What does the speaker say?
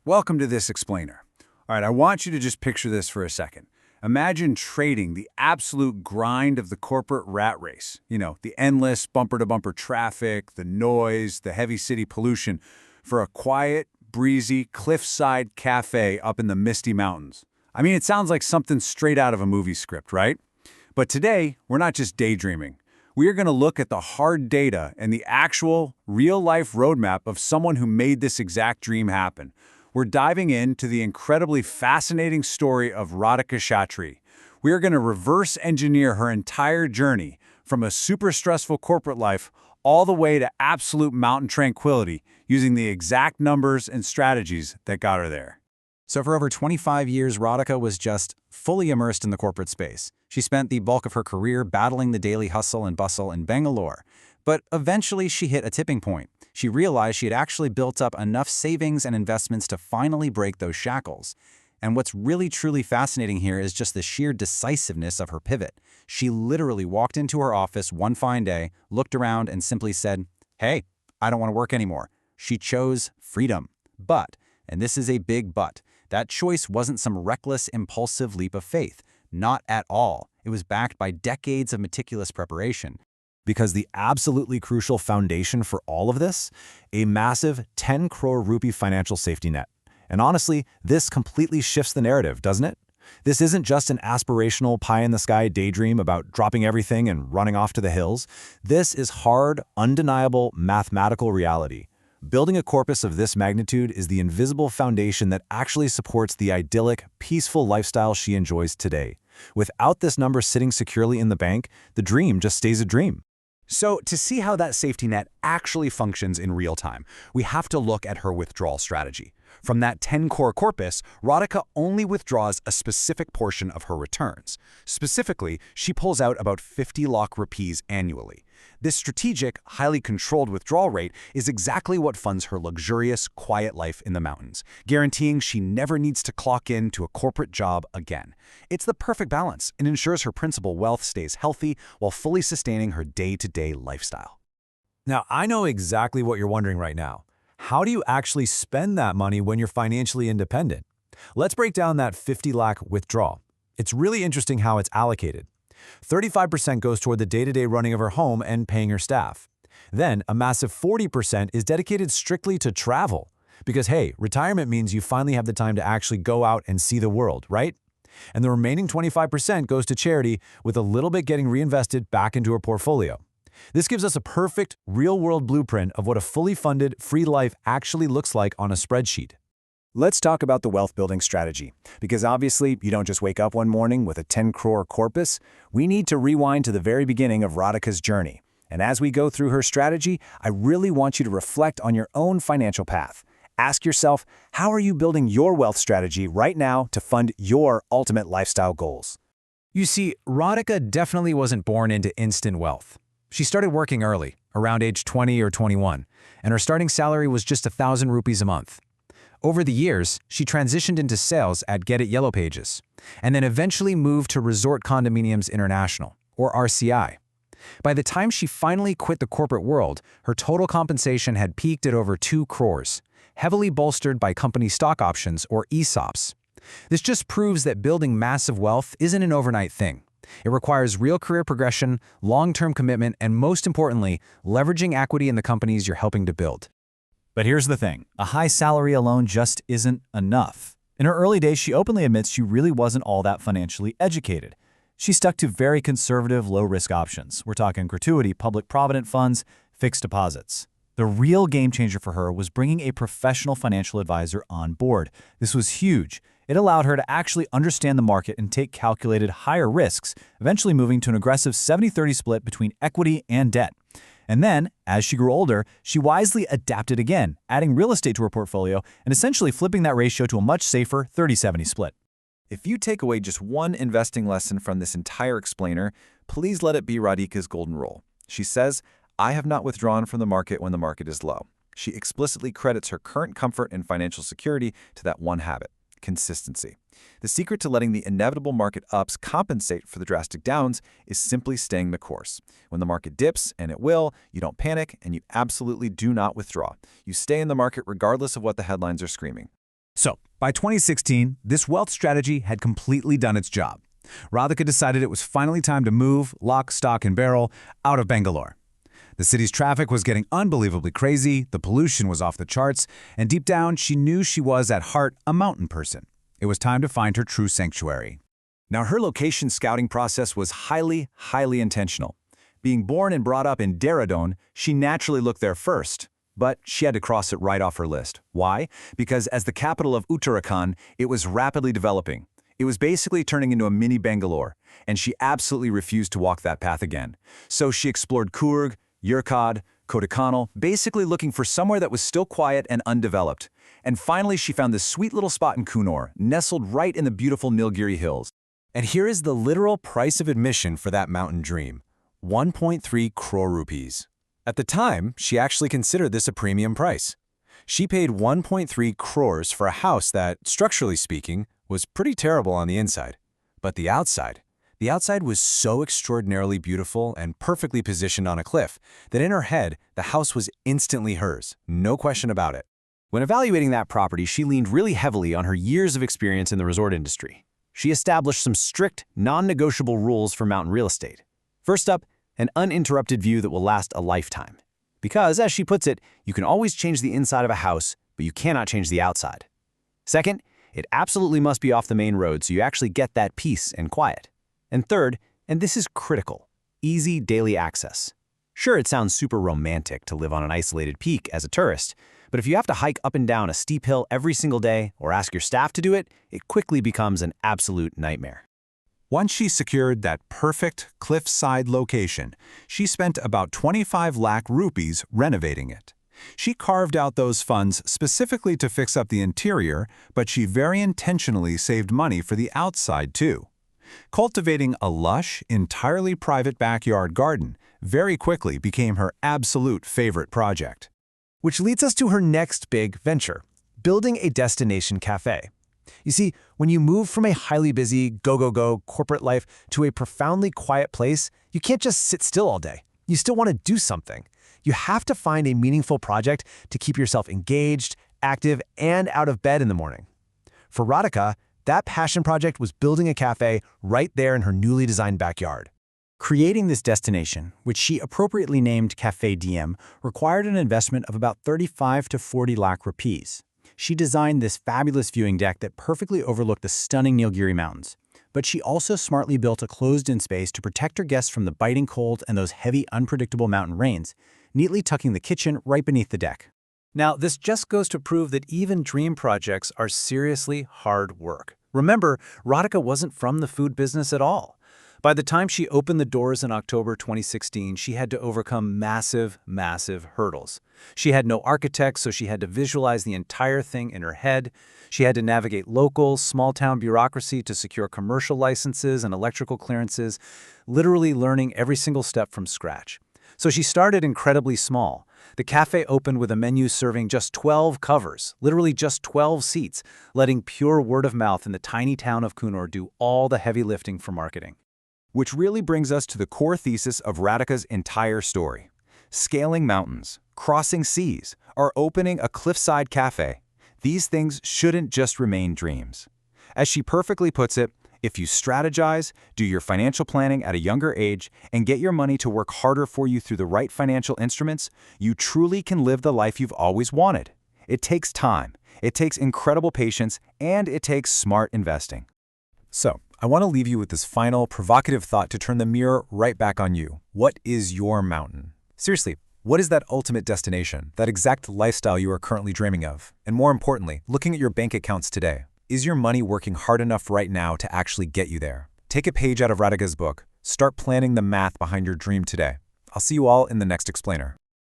Welcome to this explainer. All right, I want you to just picture this for a second. Imagine trading the absolute grind of the corporate rat race. The endless bumper-to-bumper traffic, the noise, the heavy city pollution, for a quiet, breezy, cliffside cafe up in the misty mountains. I mean, it sounds like something straight out of a movie script, right? But today, we're not just daydreaming. We are going to look at the hard data and the actual, real-life roadmap of someone who made this exact dream happen. We're diving into the incredibly fascinating story of Radhika Shastri. We are going to reverse engineer her entire journey from a super stressful corporate life all the way to absolute mountain tranquility using the exact numbers and strategies that got her there. So for over 25 years, Radhika was just fully immersed in the corporate space. She spent the bulk of her career battling the daily hustle and bustle in Bangalore. But eventually she hit a tipping point. She realized she had actually built up enough savings and investments to finally break those shackles. And what's really truly fascinating here is just the sheer decisiveness of her pivot. She literally walked into her office one fine day, looked around, and simply said, "Hey, I don't want to work anymore." She chose freedom. But, and this is a big but, that choice wasn't some reckless, impulsive leap of faith. Not at all. It was backed by decades of meticulous preparation. Because the absolutely crucial foundation for all of this, a massive 10 crore rupee financial safety net. And honestly, this completely shifts the narrative, doesn't it? This isn't just an aspirational pie-in-the-sky daydream about dropping everything and running off to the hills. This is hard, undeniable, mathematical reality. Building a corpus of this magnitude is the invisible foundation that actually supports the idyllic, peaceful lifestyle she enjoys today. Without this number sitting securely in the bank, the dream just stays a dream. So to see how that safety net actually functions in real time, we have to look at her withdrawal strategy. From that 10-core corpus, Radhika only withdraws a specific portion of her returns. Specifically, she pulls out about 50 lakh rupees annually. This strategic, highly controlled withdrawal rate is exactly what funds her luxurious, quiet life in the mountains, guaranteeing she never needs to clock in to a corporate job again. It's the perfect balance and ensures her principal wealth stays healthy while fully sustaining her day-to-day lifestyle. Now, I know exactly what you're wondering right now. How do you actually spend that money when you're financially independent? Let's break down that 50 lakh withdrawal. It's really interesting how it's allocated. 35% goes toward the day-to-day running of her home and paying her staff. Then, a massive 40% is dedicated strictly to travel. Because hey, retirement means you finally have the time to actually go out and see the world, right? And the remaining 25% goes to charity, with a little bit getting reinvested back into her portfolio. This gives us a perfect, real-world blueprint of what a fully funded, free life actually looks like on a spreadsheet. Let's talk about the wealth-building strategy, because obviously you don't just wake up one morning with a 10 crore corpus. We need to rewind to the very beginning of Radhika's journey. And as we go through her strategy, I really want you to reflect on your own financial path. Ask yourself, how are you building your wealth strategy right now to fund your ultimate lifestyle goals? You see, Radhika definitely wasn't born into instant wealth. She started working early, around age 20 or 21, and her starting salary was just 1,000 rupees a month. Over the years, she transitioned into sales at Get It Yellow Pages, and then eventually moved to Resort Condominiums International, or RCI. By the time she finally quit the corporate world, her total compensation had peaked at over 2 crores, heavily bolstered by company stock options, or ESOPs. This just proves that building massive wealth isn't an overnight thing. It requires real career progression, long-term commitment, and most importantly, leveraging equity in the companies you're helping to build. But here's the thing, a high salary alone just isn't enough. In her early days, she openly admits she really wasn't all that financially educated. She stuck to very conservative, low-risk options. We're talking gratuity, public provident funds, fixed deposits. The real game changer for her was bringing a professional financial advisor on board. This was huge. It allowed her to actually understand the market and take calculated higher risks, eventually moving to an aggressive 70-30 split between equity and debt. And then, as she grew older, she wisely adapted again, adding real estate to her portfolio and essentially flipping that ratio to a much safer 30-70 split. If you take away just one investing lesson from this entire explainer, please let it be Radhika's golden rule. She says, "I have not withdrawn from the market when the market is low." She explicitly credits her current comfort and financial security to that one habit: consistency. The secret to letting the inevitable market ups compensate for the drastic downs is simply staying the course. When the market dips, and it will, you don't panic and you absolutely do not withdraw. You stay in the market regardless of what the headlines are screaming. So, by 2016, this wealth strategy had completely done its job. Radhika decided it was finally time to move, lock, stock, and barrel, out of Bangalore. The city's traffic was getting unbelievably crazy, the pollution was off the charts, and deep down, she knew she was, at heart, a mountain person. It was time to find her true sanctuary. Now, her location scouting process was highly intentional. Being born and brought up in Dehradun, she naturally looked there first. But she had to cross it right off her list. Why? Because as the capital of Uttarakhand, it was rapidly developing. It was basically turning into a mini Bangalore, and she absolutely refused to walk that path again. So she explored Coorg, Yercaud, Kodaikanal, basically looking for somewhere that was still quiet and undeveloped. And finally, she found this sweet little spot in Coonoor, nestled right in the beautiful Nilgiri hills. And here is the literal price of admission for that mountain dream: 1.3 crore rupees. At the time, she actually considered this a premium price. She paid 1.3 crores for a house that, structurally speaking, was pretty terrible on the inside. But the outside was so extraordinarily beautiful and perfectly positioned on a cliff that in her head, the house was instantly hers, no question about it. When evaluating that property, she leaned really heavily on her years of experience in the resort industry. She established some strict, non-negotiable rules for mountain real estate. First up, an uninterrupted view that will last a lifetime. Because, as she puts it, you can always change the inside of a house, but you cannot change the outside. Second, it absolutely must be off the main road so you actually get that peace and quiet. And third, and this is critical, easy daily access. Sure, it sounds super romantic to live on an isolated peak as a tourist, but if you have to hike up and down a steep hill every single day or ask your staff to do it, it quickly becomes an absolute nightmare. Once she secured that perfect cliffside location, she spent about 25 lakh rupees renovating it. She carved out those funds specifically to fix up the interior, but she very intentionally saved money for the outside too. Cultivating a lush, entirely private backyard garden very quickly became her absolute favorite project. Which leads us to her next big venture, building a destination cafe. You see, when you move from a highly busy, go corporate life to a profoundly quiet place, you can't just sit still all day. You still want to do something. You have to find a meaningful project to keep yourself engaged, active, and out of bed in the morning. For Radhika, that passion project was building a cafe right there in her newly designed backyard. Creating this destination, which she appropriately named Cafe DM, required an investment of about 35 to 40 lakh rupees. She designed this fabulous viewing deck that perfectly overlooked the stunning Nilgiri Mountains. But she also smartly built a closed-in space to protect her guests from the biting cold and those heavy, unpredictable mountain rains, neatly tucking the kitchen right beneath the deck. Now, this just goes to prove that even dream projects are seriously hard work. Remember, Radhika wasn't from the food business at all. By the time she opened the doors in October 2016, she had to overcome massive hurdles. She had no architect, so she had to visualize the entire thing in her head. She had to navigate local, small-town bureaucracy to secure commercial licenses and electrical clearances, literally learning every single step from scratch. So she started incredibly small. The cafe opened with a menu serving just 12 covers, literally just 12 seats, letting pure word of mouth in the tiny town of Coonoor do all the heavy lifting for marketing. Which really brings us to the core thesis of Radhika's entire story. Scaling mountains, crossing seas, or opening a cliffside cafe. These things shouldn't just remain dreams. As she perfectly puts it, if you strategize, do your financial planning at a younger age, and get your money to work harder for you through the right financial instruments, you truly can live the life you've always wanted. It takes time, it takes incredible patience, and it takes smart investing. So, I want to leave you with this final, provocative thought to turn the mirror right back on you. What is your mountain? Seriously, what is that ultimate destination, that exact lifestyle you are currently dreaming of? And more importantly, looking at your bank accounts today, is your money working hard enough right now to actually get you there? Take a page out of Radhika's book. Start planning the math behind your dream today. I'll see you all in the next explainer.